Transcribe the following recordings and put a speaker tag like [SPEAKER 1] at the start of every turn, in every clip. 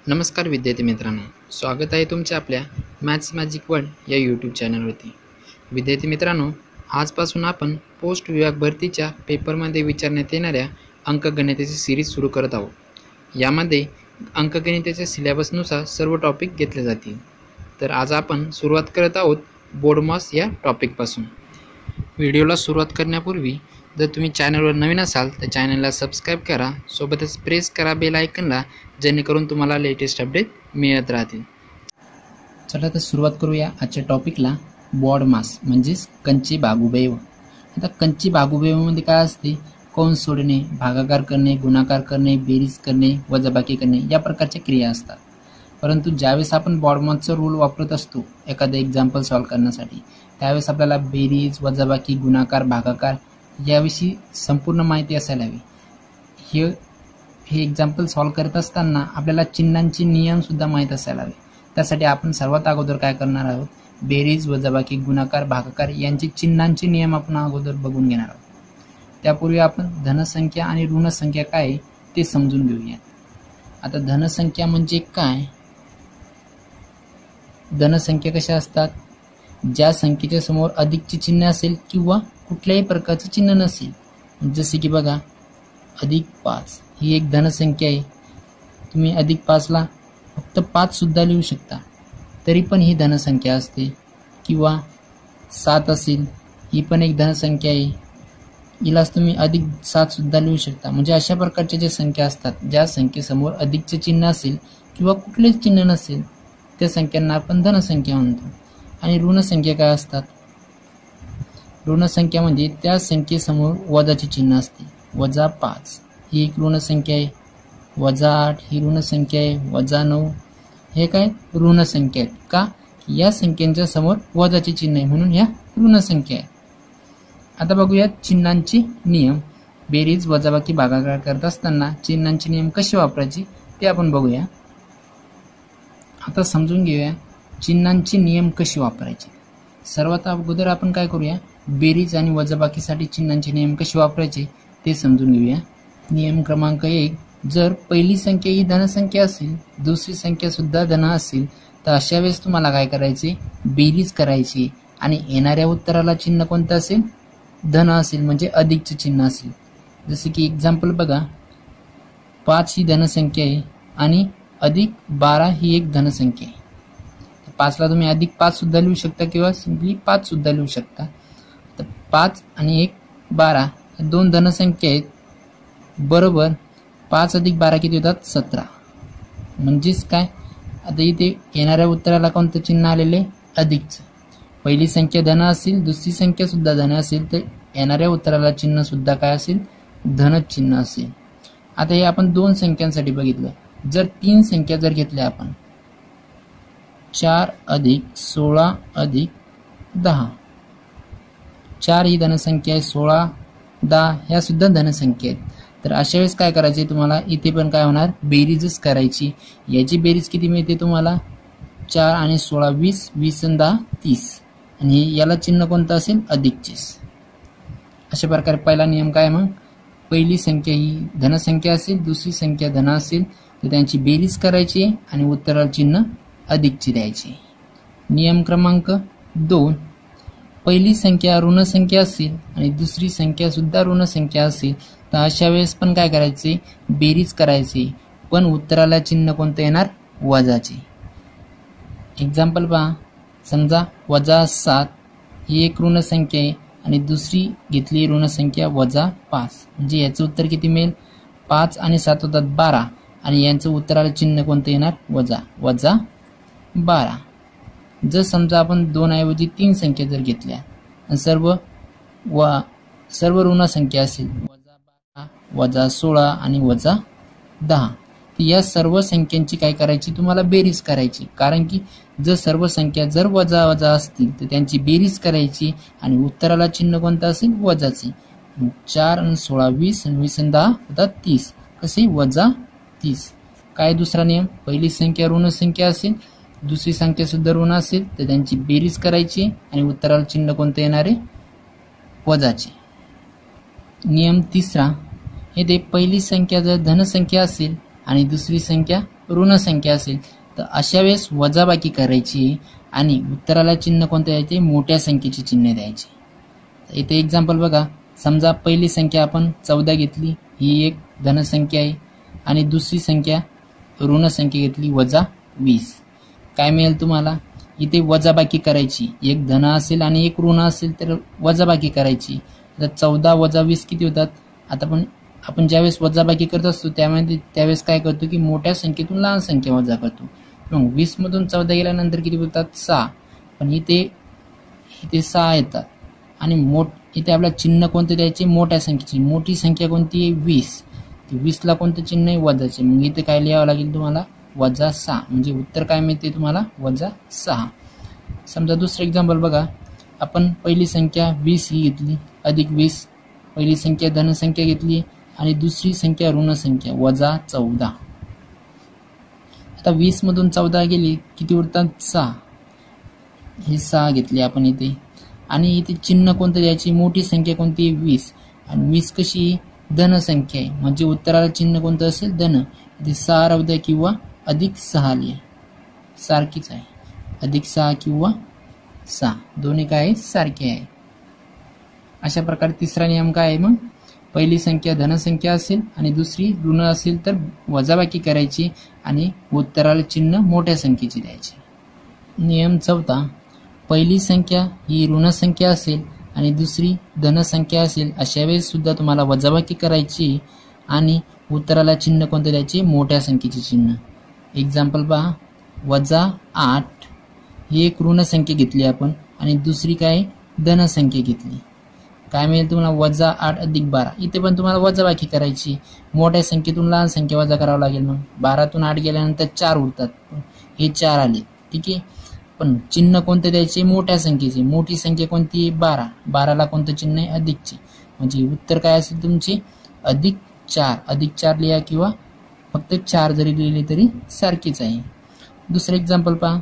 [SPEAKER 1] नमस्कार विद्यार्थी मित्रांनो, स्वागत आहे तुमचे आपल्या मॅथ्स मॅजिक वर्ल्ड या यूट्यूब चॅनलवरती. विद्यार्थी मित्रांनो, आजपासून आपण पोस्ट विभाग भरतीच्या पेपरमध्ये विचारण्यात येणाऱ्या अंकगणिताची सिरीज सुरू करत आहोत. यामध्ये अंकगणिताच्या सिलेबसनुसार सर्व टॉपिक घेतले जातील. तर आज आपण सुरुवात करत आहोत बोर्डमास या टॉपिकपासून. व्हिडिओला सुरुवात करण्यापूर्वी जर तुम्ही चॅनलवर नवीन असाल तर चॅनलला सबस्क्राईब करा, सोबतच प्रेस करा बेल आयकनला, जेणेकरून तुम्हाला लेटेस्ट अपडेट मिळत राहतील. चला तर सुरुवात करूया आजच्या टॉपिकला. बोर्डमास म्हणजेच कंची भागुबैव. आता कंची भागुबैवमध्ये काय असते? कंस सोडणे, भागाकार करणे, गुणाकार करणे, बेरीज करणे, वजाबाकी करणे या प्रकारच्या क्रिया असतात. परंतु ज्यावेळेस आपण बोर्डमासचा रूल वापरत असतो एखादं एक्झाम्पल सॉल्व्ह करण्यासाठी, त्यावेळेस आपल्याला बेरीज, वजाबाकी, गुणाकार, भागाकार याविषयी संपूर्ण माहिती असायला हवी. हे एक्झाम्पल सॉल्व्ह करत असताना आपल्याला चिन्हांचे नियमसुद्धा माहीत असायला हवे. त्यासाठी आपण सर्वात अगोदर काय करणार आहोत? बेरीज, वजाबाकी, गुणाकार, भागाकार यांचे चिन्हांचे नियम आपण अगोदर बघून घेणार आहोत. त्यापूर्वी आपण धनसंख्या आणि ऋणसंख्या काय ते समजून घेऊया. आता धनसंख्या म्हणजे काय? धनसंख्या कशा असतात? ज्या संख्येच्या समोर अधिकचे चिन्ह असेल किंवा कुठल्याही प्रकारचे चिन्ह नसेल. जसे की बघा, +5 ही एक धनसंख्या आहे. तुम्ही +5ला फक्त 5 सुद्धा लिहू शकता, तरी पण ही धनसंख्या असते. किंवा 7 असेल, ही पण एक धनसंख्या आहे, हिलाच तुम्ही +7 सुद्धा लिहू शकता. म्हणजे अशा प्रकारच्या ज्या संख्या असतात, ज्या संख्येसमोर अधिकचे चिन्ह असेल किंवा कुठलेच चिन्ह नसेल, त्या संख्यांना आपण धनसंख्या म्हणतो. आणि ऋणसंख्या काय असतात? ऋणसंख्या म्हणजे त्या संख्येसमोर वजाचे चिन्ह असते. -5 ही एक ऋणसंख्या आहे, -8 ही ऋणसंख्या आहे, -9 हे काय ऋणसंख्या आहेत. का? या संख्यांच्या समोर वजाचे चिन्ह आहे म्हणून ह्या ऋणसंख्या आहे. आता बघूया चिन्हांचे नियम. बेरीज, वजाबाकी, भागाकार करत असताना चिन्हांचे नियम कसे वापरायचे ते आपण बघूया. आता समजून घेऊया चिन्हांचे नियम कसे वापरायचे. सर्वात अगोदर आपण काय करूया? बेरीज आणि वजाबाकीसाठी चिन्हांचे नियम कसे वापरायचे ते समजून घेऊया. नियम क्रमांक 1, जर पहिली संख्या ही धनसंख्या असेल, दुसरी संख्या सुद्धा धन असेल, तर अशा वेळेस तुम्हाला काय करायचे? बेरीज करायची आणि येणाऱ्या उत्तराला चिन्ह कोणतं असेल? धन असेल, म्हणजे अधिकचे चिन्ह असेल. जसे की एक्झाम्पल बघा, 5 ही धनसंख्या आहे आणि +12 ही एक धनसंख्या आहे. 5ला तुम्ही +5 सुद्धा लिहू शकता किंवा सिंपली 5 सुद्धा लिहू शकता. तर 5 आणि 12 दोन धनसंख्या आहेत. बरोबर 5 + 12 किती होतात? 17. म्हणजेच काय? आता इथे येणाऱ्या उत्तराला कोणतं चिन्ह आलेले? अधिकचं. पहिली संख्या धन असेल, दुसरी संख्या सुद्धा धन असेल, तर येणाऱ्या उत्तराला चिन्ह सुद्धा काय असेल? धन चिन्ह असेल. आता हे आपण 2 संख्यांसाठी बघितलं. जर 3 संख्या जर घेतल्या आपण, 4 + 16 + 10, 4 ही धनसंख्या आहे, 16, 10 ह्या सुद्धा धनसंख्या आहेत. तर अशा वेळेस काय करायचे तुम्हाला? इथे पण काय होणार? बेरीजच करायची. याची बेरीज किती मिळते तुम्हाला? 4 आणि 16 20, 20 आणि 10 30, आणि याला चिन्ह कोणतं असेल? अधिकचेच. अशा प्रकारे पहिला नियम काय? मग पहिली संख्या ही धनसंख्या असेल, दुसरी संख्या धन असेल, तर त्यांची बेरीज करायची आणि उत्तराला चिन्ह अधिकची द्यायची. नियम क्रमांक 2, पहिली संख्या ऋणसंख्या असेल आणि दुसरी संख्या सुद्धा ऋणसंख्या असेल, तर अशा वेळेस पण काय करायचे? बेरीज करायची, पण उत्तराला चिन्ह कोणतं येणार? वजाचे. एक्झाम्पल पहा, समजा -7 ही एक ऋणसंख्या आहे आणि दुसरी घेतली ऋणसंख्या -5, म्हणजे याचं उत्तर किती मिळेल? 5 आणि 7 होतात 12, आणि यांचं उत्तराला चिन्ह कोणतं येणार? -12. जर समजा आपण 2 ऐवजी 3 संख्या जर घेतल्या आणि सर्व ऋणसंख्या असेल, -12, -16 आणि -10, तर या सर्व संख्यांची काय करायची? तुम्हाला बेरीज करायची. कारण की जर सर्व संख्या जर वजा असतील तर त्यांची बेरीज करायची आणि उत्तराला चिन्ह कोणतं असेल? वजाचे. 4 आणि 16 20 आणि 20 आणि 10 होतात 30. कसे? -30. काय दुसरा नियम? पहिली संख्या ऋणसंख्या असेल, दुसरी संख्या सुद्धा ऋण असेल, तर त्यांची बेरीज करायची आणि उत्तराला चिन्ह कोणतं येणार आहे? वजाचे. नियम 3, हे ते पहिली संख्या जर धनसंख्या असेल आणि दुसरी संख्या ऋण संख्या असेल तर अशा वेळेस वजाबाकी करायची आणि उत्तराला चिन्ह कोणतं द्यायचे, मोठ्या संख्येचे चिन्ह द्यायचे. इथे एक्झाम्पल बघा, समजा पहिली संख्या आपण 14 घेतली, ही एक धनसंख्या आहे आणि दुसरी संख्या ऋण संख्या घेतली -20. काय मिळेल तुम्हाला, इथे वजाबाकी करायची, एक धन असेल आणि एक ऋण असेल तर वजाबाकी करायची. तर 14 - 20 किती होतात. आता आपण ज्यावेळेस वजाबाकी करत असतो त्यावेळेस काय करतो की मोठ्या संख्येतून लहान संख्या वजा करतो. मग 20 मधून 14 गेल्यानंतर किती होतात, 6. पण इथे 6 येतात आणि इथे आपल्याला चिन्ह कोणते द्यायचे, मोठ्या संख्येची. मोठी संख्या कोणती आहे, 20. 20ला कोणतं चिन्ह आहे, वजाचे. मग इथे काय लिहावं लागेल तुम्हाला, -6. म्हणजे उत्तर काय मिळते तुम्हाला, -6. समजा दुसरं एक्झाम्पल बघा, आपण पहिली संख्या 20 ही घेतली, +20. पहिली संख्या धनसंख्या घेतली आणि दुसरी संख्या ऋण संख्या -14. आता 20 मधून 14 गेली किती उरतात, 6. हे 6 घेतले आपण इथे आणि इथे चिन्ह कोणतं द्यायची, मोठी संख्या कोणती, 20. आणि 20 कशी धनसंख्या आहे म्हणजे उत्तराला चिन्ह कोणतं असेल, धन. इथे 6 राहू द्या किंवा +6 लिहा, सारखीच आहे. +6 किंवा 6 दोन्ही काय सारखे आहे. अशा प्रकारे तिसरा नियम काय आहे, मग पहिली संख्या धनसंख्या असेल आणि दुसरी ऋण असेल तर वजाबाकी करायची आणि उत्तराला चिन्ह मोठ्या संख्येची द्यायची. नियम 4, पहिली संख्या ही ऋण संख्या असेल आणि दुसरी धनसंख्या असेल अशा वेळेस सुद्धा तुम्हाला वजाबाकी करायची आणि उत्तराला चिन्ह कोणते द्यायचे, मोठ्या संख्येचे चिन्ह. एक्झाम्पल पहा, -8 ही एक ऋण संख्या घेतली आपण आणि दुसरी काय धनसंख्या घेतली. काय मिळेल तुम्हाला, -8 + 12. इथे पण तुम्हाला वजाबाकी करायची, मोठ्या संख्येतून लहान संख्या वजा करावं लागेल. मग 12तून 8 गेल्यानंतर 4 उरतात, हे 4 आले, ठीक आहे. पण चिन्ह कोणते द्यायचे, मोठ्या संख्येचे. मोठी संख्या कोणती, 12. 12ला कोणतं चिन्ह आहे, अधिकचे. म्हणजे उत्तर काय असेल तुमचे, +4. +4 लिहा किंवा फक्त 4 जरी लिहिली तरी सारखीच आहे. दुसरं एक्झाम्पल पहा,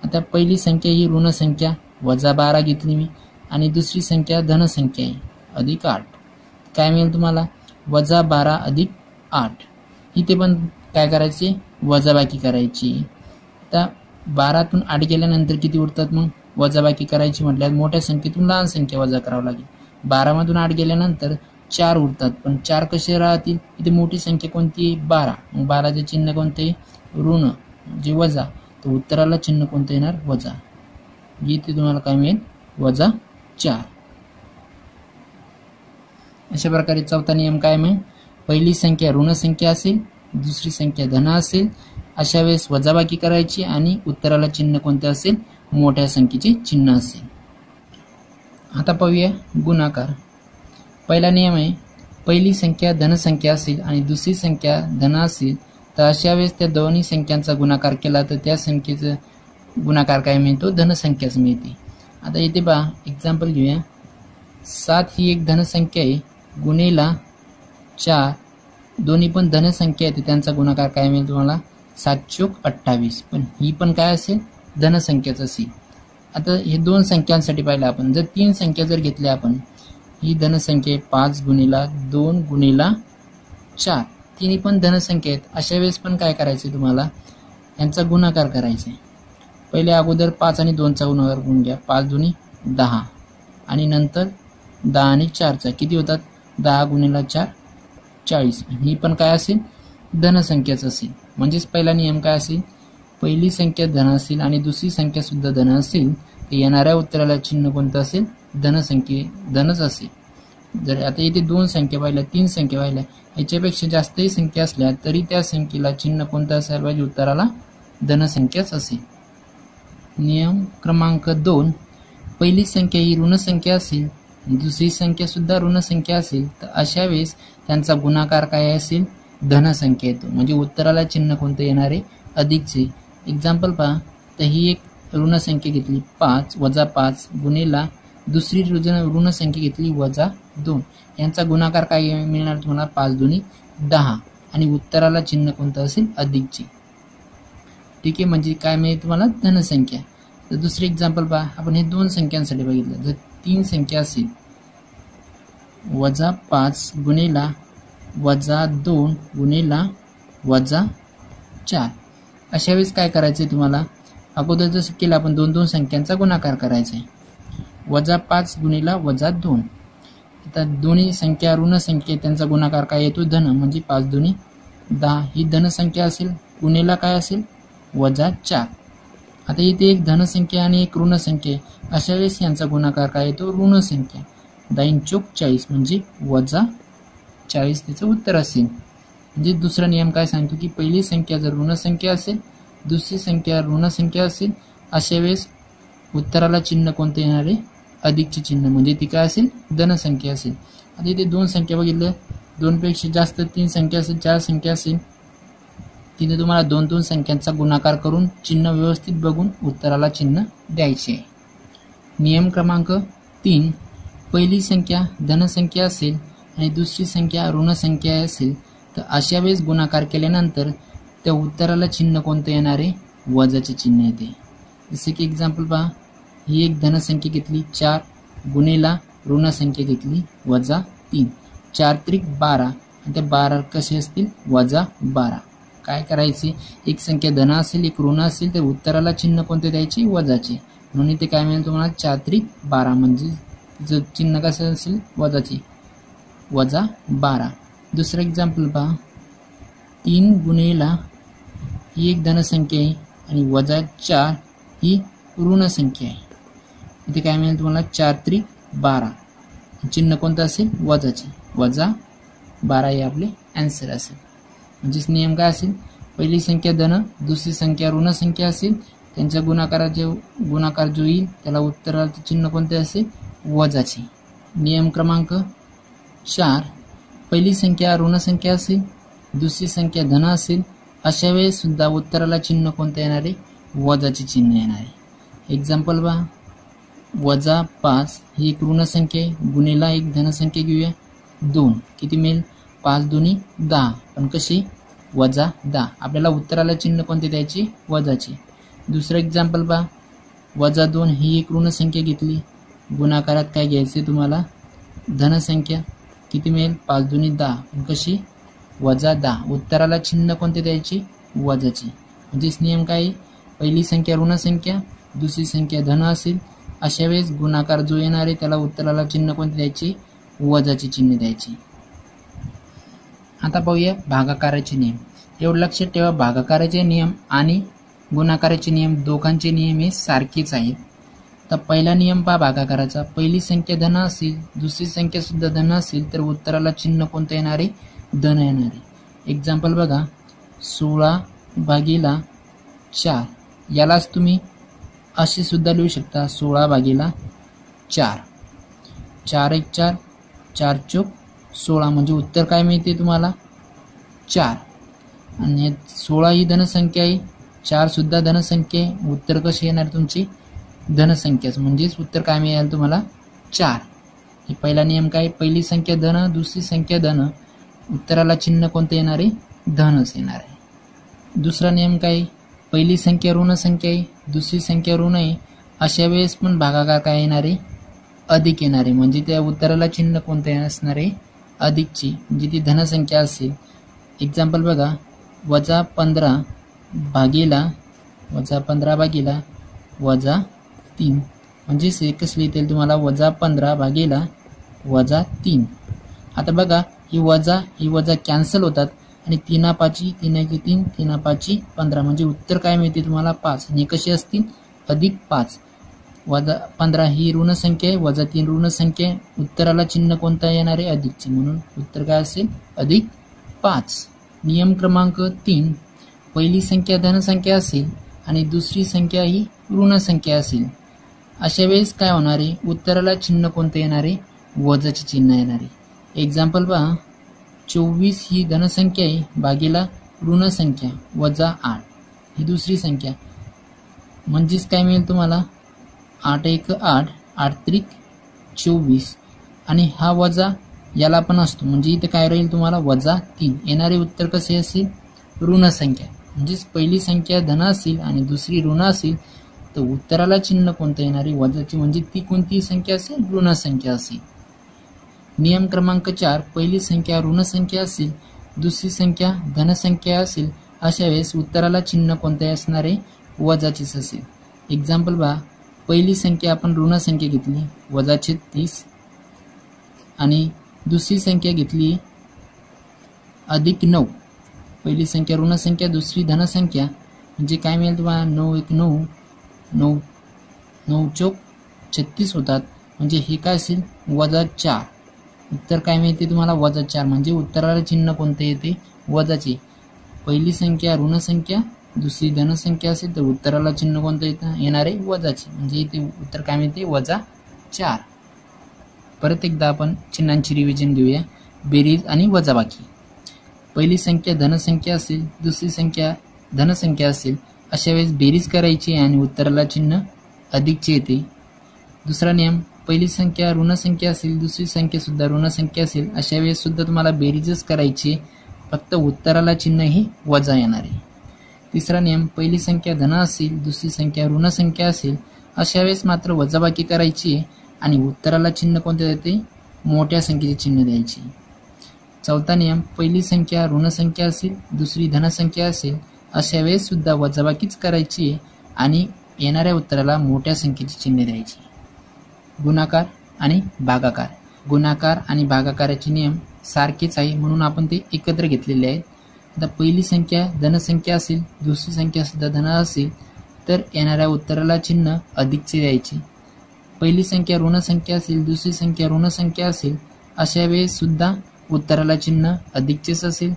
[SPEAKER 1] आता पहिली संख्या ही ऋण संख्या -12 घेतली मी आणि दुसरी संख्या धनसंख्या आहे +8. काय मिळेल तुम्हाला, -12 + 8. इथे पण काय करायचे, वजाबाकी करायची. आता 12तून 8 गेल्यानंतर किती उरतात, मग वजाबाकी करायची म्हटल्यावर मोठ्या संख्येतून लहान संख्या वजा करावं लागेल. 12मधून 8 गेल्यानंतर 4 उरतात, पण 4 कसे राहतील, इथे मोठी संख्या कोणती, 12. मग 12चे चिन्ह कोणते, ऋण म्हणजे वजा. तर उत्तराला चिन्ह कोणतं येणार, वजा. इथे तुम्हाला काय मिळेल, -4. अशा प्रकारे चौथा नियम काय मिळेल, पहिली संख्या ऋण संख्या असेल, दुसरी संख्या धन असेल अशा वेळेस वजाबाकी करायची आणि उत्तराला चिन्ह कोणतं असेल, मोठ्या संख्येचे चिन्ह असेल. आता पाहूया गुणाकार. पहिला नियम आहे, पहिली संख्या धनसंख्या असेल आणि दुसरी संख्या धन असेल तर अशा वेळेस त्या दोन्ही संख्यांचा गुणाकार केला तर त्या संख्येचा गुणाकार काय मिळतो, धनसंख्याच मिळते. आता इथे पहा, एक्झाम्पल घेऊया. 7 ही एक धनसंख्या आहे, गुणेला 4 दोन्ही पण धनसंख्या आहे, त्यांचा गुणाकार काय मिळेल तुम्हाला, 7 × 28. पण ही पण काय असेल, धनसंख्याच असेल. आता हे दोन संख्यांसाठी पाहिलं आपण. जर 3 संख्या जर घेतल्या आपण, ही धनसंख्या आहे 5 × 2 × 4, तिन्ही पण धनसंख्या आहेत. अशा वेळेस पण काय करायचे तुम्हाला, यांचा गुणाकार करायचा. पहिले अगोदर 5 आणि 2चा गुणाकार करून घ्या. 5 × 2 = 10 आणि नंतर 10 आणि 4चा किती होतात, 10 × 4 = 40. ही पण काय असेल, धनसंख्याच असेल. म्हणजेच पहिला नियम काय असेल, पहिली संख्या धन असेल आणि दुसरी संख्या सुद्धा धन असेल तर येणाऱ्या उत्तराला चिन्ह कोणतं असेल, धनच असेल. जर आता इथे 2 संख्या पाहिल्या, 3 संख्या पाहिल्या, याच्यापेक्षा जास्तही संख्या असल्या तरी त्या संख्येला चिन्ह कोणतं असायला पाहिजे, उत्तराला धनसंख्याच असेल. नियम क्रमांक 2, पहिली संख्या ही ऋण संख्या असेल, दुसरी संख्या सुद्धा ऋण संख्या असेल तर अशा वेळेस त्यांचा गुणाकार काय असेल, धनसंख्या येतो. म्हणजे उत्तराला चिन्ह कोणतं येणार आहे, अधिकचे. एक्झाम्पल पहा, तर ही एक ऋण संख्या घेतली 5 - 5 गुणेला दुसरी ऋण संख्या घेतली -2. यांचा गुणाकार काय मिळणार तुम्हाला, 5 × 2 = 10 आणि उत्तराला चिन्ह कोणतं असेल, अधिकचे. ठीक आहे, म्हणजे काय मिळेल तुम्हाला, धनसंख्या. तर दुसरे एक्झाम्पल पहा, आपण हे 2 संख्यांसाठी बघितलं. जर 3 संख्या असेल, -5 गुणेला -2 गुणेला -4 अशा वेळेस काय करायचंय तुम्हाला, अगोदर जसं केलं आपण दोन दोन संख्यांचा गुणाकार करायचा आहे. -5 गुणिला -2. आता दोन्ही संख्या ऋण संख्या त्यांचा गुणाकार काय येतो, धन, म्हणजे 5 दुनी 10 ही धन संख्या असेल, गुणिला काय असेल -4. आता इथे एक धन संख्या आणि एक ऋण संख्या आहे, अशा वेळेस यांचा गुणाकार काय येतो, ऋण संख्या. 10 चोक 40 म्हणजे -40 त्याचं उत्तर असेल. म्हणजे दुसरा नियम काय सांगतो की पहिली संख्या जर ऋण संख्या असेल, दुसरी संख्या ऋण संख्या असेल, अशा वेळेस उत्तराला चिन्ह कोणतं येणार आहे, अधिकचे चिन्ह, म्हणजे ती काय असेल, धन संख्या असेल. आता इथे दोन संख्या बघितलं, दोनपेक्षा जास्त 3 संख्या असेल, 4 संख्या असेल, तिथे तुम्हाला दोन दोन संख्यांचा गुणाकार करून चिन्ह व्यवस्थित बघून उत्तराला चिन्ह द्यायचे आहे. नियम क्रमांक 3, पहिली संख्या धनसंख्या असेल आणि दुसरी संख्या ऋण संख्या असेल तर अशा वेळेस गुणाकार केल्यानंतर त्या उत्तराला चिन्ह कोणतं येणार आहे, वजाचे चिन्ह येते. जसे की एक्झाम्पल पहा, ही एक धनसंख्या घेतली 4 गुणिला ऋण संख्या घेतली -3, 4 त्रिक 12 आणि त्या 12 कसे असतील -12. काय करायचे, एक संख्या धन असेल एक ऋण असेल तर उत्तराला चिन्ह कोणते द्यायचे, वजाचे. म्हणून इथे काय मिळेल तुम्हाला 4 त्रिक 12 म्हणजे जो चिन्ह कसं असेल, वजाचे, -12. दुसरं एक्झाम्पल पहा, 3 गुणिला ही एक धनसंख्या आहे आणि -4 ही ऋण संख्या आहे. इथे काय मिळेल तुम्हाला 4 त्रिक 12, चिन्ह कोणतं असेल, वजाचे, -12 हे आपले आन्सर असेल. म्हणजेच नियम काय असेल, पहिली संख्या धन दुसरी संख्या ऋण संख्या असेल, त्यांच्या गुणाकार जो येईल त्याला उत्तराचे चिन्ह कोणते असेल, वजाचे. नियम क्रमांक 4, पहिली संख्या ऋण संख्या असेल दुसरी संख्या धन असेल, अशा वेळेस सुद्धा उत्तराला चिन्ह कोणतं येणार आहे, वजाचे चिन्ह येणार आहे. एक्झाम्पल पहा, -5 ही एक ऋण संख्या आहे, गुणिला एक धनसंख्या घेऊया 2, किती मिळेल, 5 दुनी 10, पण कशी, -10. आपल्याला उत्तराला चिन्ह कोणते द्यायचे, वजाचे. दुसरं एक्झाम्पल पहा, -2 ही एक ऋण संख्या घेतली, गुणाकारात काय घ्यायचे तुम्हाला, धनसंख्या, किती मिळेल, 5 दुनी 10, पण कशी, -10. उत्तराला चिन्ह कोणते द्यायचे, वजाचे. म्हणजेच नियम काय, पहिली संख्या ऋण संख्या दुसरी संख्या धन असेल, अशा वेळेस गुणाकार जो येणार आहे त्याला उत्तराला चिन्ह कोणते द्यायचे, वजाचे चिन्ह द्यायचे. आता पाहूया भागाकाराचे नियम. एवढं लक्षात ठेवा, भागाकाराचे नियम आणि गुणाकाराचे नियम दोघांचे नियम हे सारखेच आहेत. तर पहिला नियम पहा भागाकाराचा, पहिली संख्या धन असेल दुसरी संख्या सुद्धा धन असेल तर उत्तराला चिन्ह कोणतं येणार आहे, धन येणार आहे. एक्झाम्पल बघा, 16/4, यालाच तुम्ही असे सुद्धा लिहू शकता, 16/4, 4 1 4, 4 चोक 16, म्हणजे उत्तर काय मिळते तुम्हाला, 4. आणि 16 ही धनसंख्या आहे, 4 सुद्धा धनसंख्या आहे, उत्तर कशी येणार तुमची, धनसंख्याच, म्हणजेच उत्तर काय मिळेल तुम्हाला, 4. हे पहिला नियम काय, पहिली संख्या धन दुसरी संख्या धन, उत्तराला चिन्ह कोणतं येणार आहे, धनच येणार आहे. दुसरा नियम काय, पहिली संख्या ऋण संख्या आहे दुसरी संख्या ऋण आहे, अशा वेळेस पण भागाकार काय येणार आहे, अधिक येणार आहे, म्हणजे त्या उत्तराला चिन्ह कोणतं असणार आहे, अधिकची, म्हणजे ती धनसंख्या असेल. एक्झाम्पल बघा, -15 भागीला -3, म्हणजेच एकच लिहिता येईल तुम्हाला, -15 भागीला -3. आता बघा, ही वजा कॅन्सल होतात आणि 3 5 3 1 3 3 5 15, म्हणजे उत्तर काय मिळते तुम्हाला, 5. आणि कशी असतील, +5. -15 ही ऋण संख्या आहे, -3 ऋण संख्या आहे, उत्तराला चिन्ह कोणता येणार आहे, अधिकचे, म्हणून उत्तर काय असेल, +5. नियम क्रमांक 3, पहिली संख्या धनसंख्या असेल आणि दुसरी संख्या ही ऋण संख्या असेल, अशा वेळेस काय होणार आहे, उत्तराला चिन्ह कोणतं येणार आहे, वजाचे चिन्ह येणार आहे. एक्झाम्पल पहा, 24 ही धनसंख्या आहे भागीला ऋण संख्या -8 ही दुसरी संख्या, म्हणजेच काय मिळेल तुम्हाला, 8 1 8, 8 त्रिक 24, आणि हा वजा याला पण असतो, म्हणजे इथे काय राहील तुम्हाला, -3. येणारे उत्तर कसे असेल, ऋण संख्या, म्हणजेच पहिली संख्या धन असेल आणि दुसरी ऋण असेल तर उत्तराला चिन्ह कोणतं येणार आहे, वजाचे, म्हणजे ती कोणती संख्या असेल, ऋण संख्या असेल. नियम क्रमांक 4, पहिली संख्या ऋण संख्या असेल दुसरी संख्या धनसंख्या असेल, अशा वेळेस उत्तराला चिन्ह कोणते असणार आहे? वजाचेच असेल. एक्झाम्पल पहा, पहिली संख्या आपण ऋण संख्या घेतली -36 आणि दुसरी संख्या घेतली +9. पहिली संख्या ऋण संख्या, दुसरी धन संख्या, म्हणजे काय मिळेल तुम्हाला? 9 × 1 = 9, 9 9 चौक 36 होतात. म्हणजे हे काय असेल? -4. उत्तर काय मिळते तुम्हाला? -4. म्हणजे उत्तराला चिन्ह कोणते येते? वजाचे. पहिली संख्या ऋण संख्या, दुसरी धन संख्या असेल तर उत्तराला चिन्ह कोणतं येणार आहे? वजाचे. म्हणजे इथे उत्तर काय मिळते? -4. परत एकदा आपण चिन्हांची रिव्हिजन घेऊया. बेरीज आणि वजाबाकी. पहिली संख्या धनसंख्या असेल, दुसरी संख्या धनसंख्या असेल, अशा वेळेस बेरीज करायची आणि उत्तराला चिन्ह अधिकचे येते. दुसरा नियम, पहिली संख्या ऋण संख्या असेल, दुसरी संख्या सुद्धा ऋण संख्या असेल, अशा वेळेस सुद्धा तुम्हाला बेरीजच करायची, फक्त उत्तराला चिन्ह ही वजा येणार आहे. तिसरा नियम, पहिली संख्या धन असेल, दुसरी संख्या ऋण संख्या असेल, अशा वेळेस मात्र वजाबाकी करायची आणि उत्तराला चिन्ह कोणते देते? मोठ्या संख्येचे चिन्ह द्यायचे. चौथा नियम, पहिली संख्या ऋण संख्या असेल, दुसरी धनसंख्या असेल, अशा वेळेस सुद्धा वजाबाकीच करायची आणि येणाऱ्या उत्तराला मोठ्या संख्येची चिन्ह द्यायची. गुणाकार आणि भागाकार. गुणाकार आणि भागाकाराचे नियम सारखेच आहे म्हणून आपण ते एकत्र घेतलेले आहेत. आता पहिली संख्या धनसंख्या असेल, दुसरी संख्या सुद्धा धन असेल तर येणाऱ्या उत्तराला चिन्ह अधिकचे द्यायचे. पहिली संख्या ऋण संख्या असेल, दुसरी संख्या ऋण संख्या असेल, अशा वेळेस सुद्धा उत्तराला चिन्ह अधिकचेच असेल.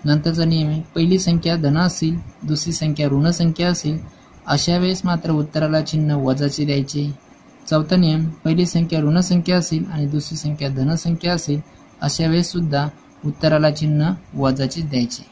[SPEAKER 1] नंतरचा नियम आहे, पहिली संख्या धन असेल, दुसरी संख्या ऋण संख्या असेल, अशा वेळेस मात्र उत्तराला चिन्ह वजाचे द्यायचे. चौथा नियम, पहिली संख्या ऋण संख्या असेल आणि दुसरी संख्या धन संख्या असेल, अशा वेळेस सुद्धा उत्तराला चिन्ह वजाचे द्यायचे.